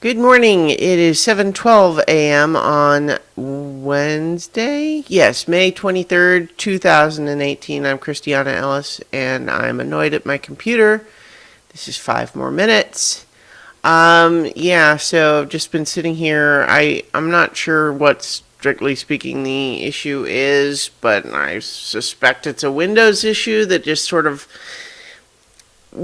Good morning. It is 7:12 a.m. on Wednesday. Yes, May 23rd, 2018. I'm Christiana Ellis, and I'm annoyed at my computer. This is 5 more minutes. So I've just been sitting here. I'm not sure what, strictly speaking, the issue is, but I suspect it's a Windows issue that just sort of,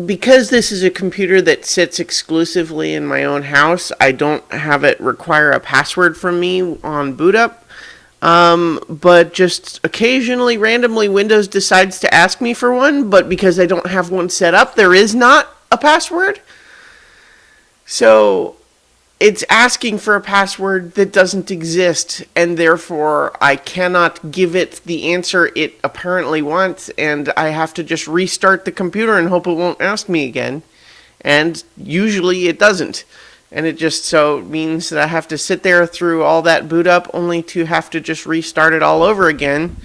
because this is a computer that sits exclusively in my own house, I don't have it require a password from me on boot up. But just occasionally, randomly, Windows decides to ask me for one, but because I don't have one set up, there is not a password. So it's asking for a password that doesn't exist, and therefore I cannot give it the answer it apparently wants, and I have to just restart the computer and hope it won't ask me again. And usually it doesn't. And it just so means that I have to sit there through all that boot up only to have to just restart it all over again.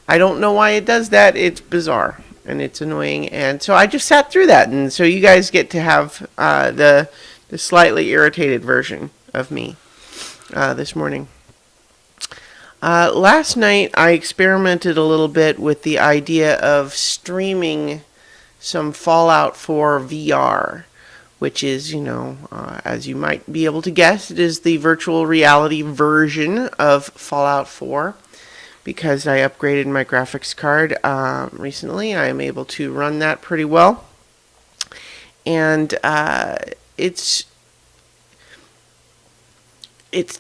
I don't know why it does that. It's bizarre and it's annoying. And so I just sat through that. And so you guys get to have the slightly irritated version of me this morning. Last night I experimented a little bit with the idea of streaming some Fallout 4 VR, which is, as you might be able to guess, it is the virtual reality version of Fallout 4. Because I upgraded my graphics card recently, I am able to run that pretty well. And it's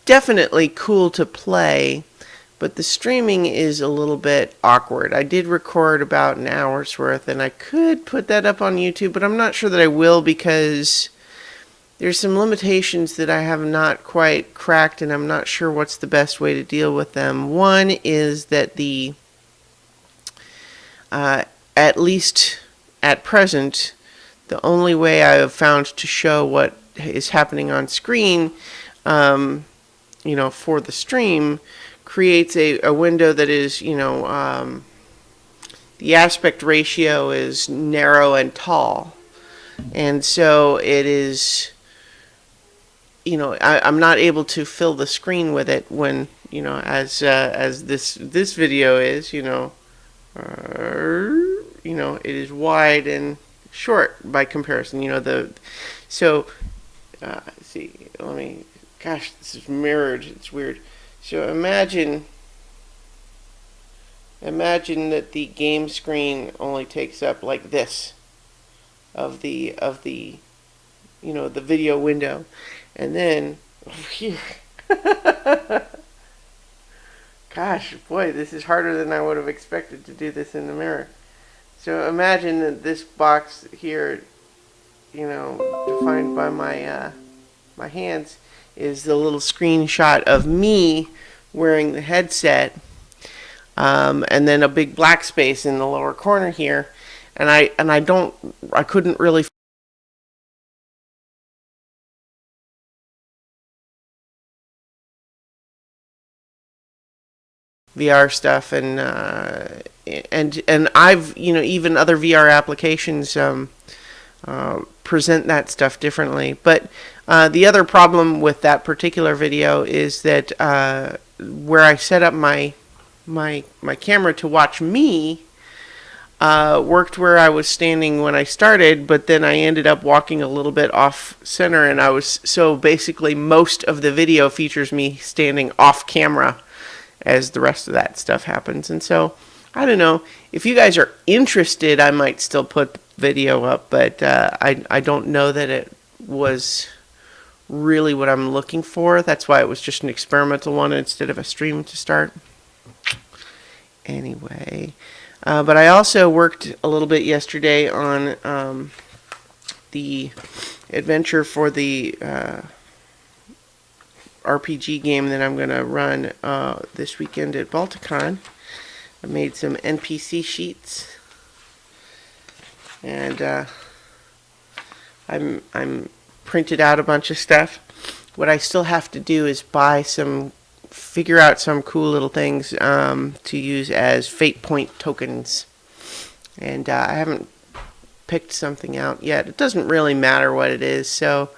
definitely cool to play, but the streaming is a little bit awkward. I did record about an hour's worth, and I could put that up on YouTube, but I'm not sure that I will because there's some limitations that I have not quite cracked, and I'm not sure what's the best way to deal with them. One is that at least at present, the only way I have found to show what is happening on screen, for the stream, creates a window that is, the aspect ratio is narrow and tall. And so it is, I'm not able to fill the screen with it when, as this video is, it is wide and short by comparison. Gosh, this is mirrored. It's weird. So imagine that the game screen only takes up like this of the the video window, and then over here. Gosh, boy, this is harder than I would have expected to do this in the mirror. So imagine that this box here, defined by my hands, is the little screenshot of me wearing the headset, and then a big black space in the lower corner here, and I couldn't really VR stuff, and I've even other VR applications present that stuff differently. But the other problem with that particular video is that where I set up my camera to watch me worked where I was standing when I started, but then I ended up walking a little bit off center, and so basically most of the video features me standing off camera as the rest of that stuff happens. And so I don't know, if you guys are interested, I might still put the video up, but I don't know that it was really what I'm looking for. That's why it was just an experimental one instead of a stream to start. Anyway, but I also worked a little bit yesterday on the adventure for the RPG game that I'm going to run this weekend at Balticon. I made some NPC sheets, and I'm printed out a bunch of stuff. What I still have to do is figure out some cool little things to use as fate point tokens, and I haven't picked something out yet. It doesn't really matter what it is, so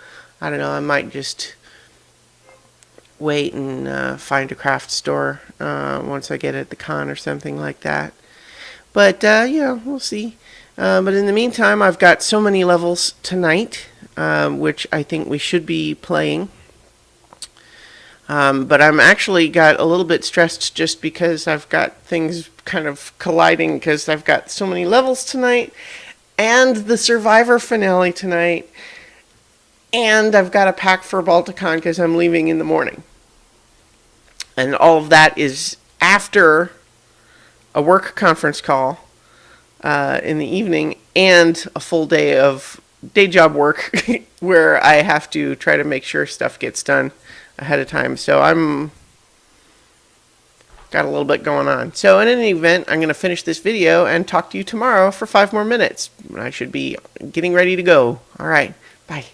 I don't know, I might just wait and find a craft store once I get at the con or something like that. But yeah, we'll see. But in the meantime, I've got so many levels tonight, which I think we should be playing. But I'm actually got a little bit stressed just because I've got things kind of colliding because I've got so many levels tonight and the Survivor finale tonight, and I've got a pack for Balticon because I'm leaving in the morning. And all of that is after a work conference call in the evening and a full day of day job work where I have to try to make sure stuff gets done ahead of time. So I'm got a little bit going on. So in any event, I'm going to finish this video and talk to you tomorrow for 5 more minutes. I should be getting ready to go. All right. Bye.